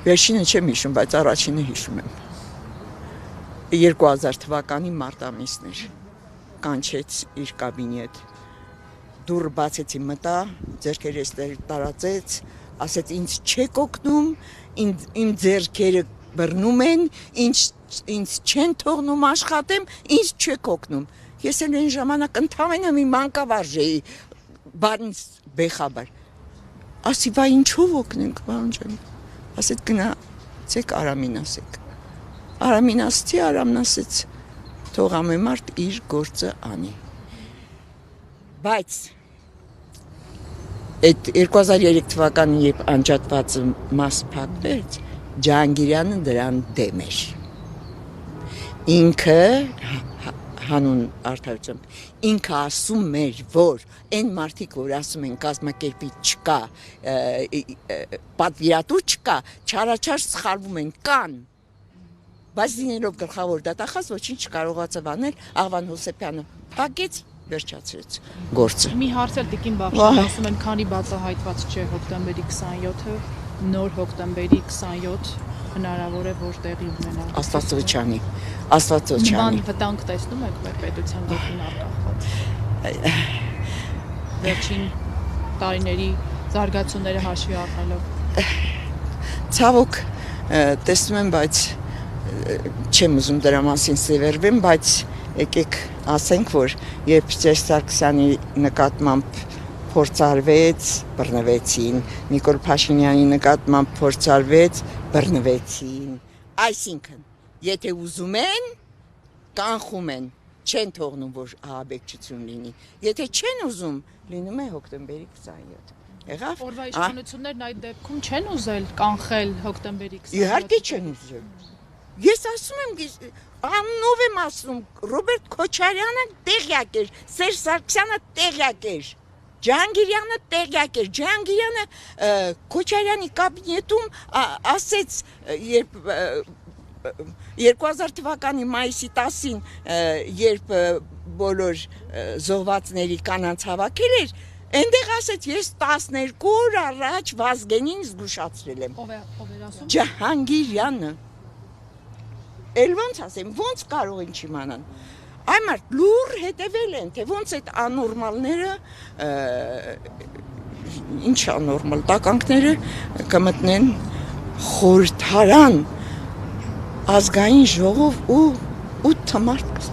Վերջինը չեմ հիշում, բայց առաջինը հիշում եմ։ 2000 թվականի մարտ ամիսն էր։ Կանչեց իր կաբինետ։ Դուռը բացեցի, մտա, ձեռքերս տարածեց, ասեց ինձ չեք օգնում, իմ ձեռքերը բռնում են, ինձ չեն թողնում աշխատեմ, ինձ չեք օգնում։ Ես էլ այն ժամանակ ընդամենը մի մանկավարժ էի, բանից բեխաբար։ Ասի, բա ինչով օգնենք, պարոն ջան։ Ասեց գնացեք Արամին ասեք։ Արամին ասեցի, Արամն ասեց թող ամեն մարդ իր գործը անի։ Բայց այդ 2003 թվականին երբ անջատվածը մաս փակվեց, Ջահանգիրյանը դրան դեմ էր։ Ինքը հանուն արդարությամբ ինքը ասում էր, որ այն մարդիկ, որ ասում են կազմակերպիչ չկա, պատվիրատու չկա, չարաչար սխալվում են, կան, բայց լինելով գլխավոր դատախազ ոչինչ չկարողացավ անել, Աղվան Հովսեփյանը փակեց, վերջացրեց գործը։ Մի հարց էլ Տիկին Բախշյան ասում են, քանի բացահայտված չէ հոկտեմբերի 27-ը, նոր հոկտեմբերի 27 հնարավոր է որ տեղի ունենա։ Աստվածոչանի։ Նման վտանգ տեսնում եք մեր պետության գոտին արտախված։ Վերջին տարիների զարգացումները հաշվի առնելով։ Ցավոք տեսնում եմ, բայց չեմ ուզում դրա մասին սևեռվեմ, բայց եկեք ասենք, որ երբ Սերժ Սարգսյանի նկատմամբ փորձարվեց, բռնվեցին, Նիկոլ Փաշինյանի նկատմամբ փորձարվեց, բռնվեցին։ Այսինքն, եթե ուզում են, կանխում են, չեն թողնում, որ ահաբեկչություն լինի։ Եթե չեն ուզում, լինում է հոկտեմբերի 27։ Եղավ։ Օրվա իշխանություններն այդ դեպքում չեն ուզել կանխել հոկտեմբերի 27։ Իհարկե չեն ուզել։ Ես ասում եմ, անունով եմ ասում, Ռոբերտ Քոչարյանը տեղյակ էր, Սերժ Սարգսյանը տեղյակ էր, Ջահանգիրյանը տեղյակ էր, Ջահանգիրյանը Քոչարյանի կաբինետում ասեց, երբ 2000 թվականի մայիսի 10-ին, երբ բոլոր զոհվածների կանանց հավաքել էր, այնտեղ ասեց, ես 12 օր առաջ Վազգենին զգուշացրել եմ։ Ով էր ասում։ Ջահանգիրյանը։ Էլ ոնց ասեմ, ոնց կարող են չիմանան։ Այն մարդ լուր հետևել են, թե ոնց այդ անորմալները, ինչ անորմալ տականքները կմտնեն խորհրդարան, ազգային ժողով ու 8 մարդ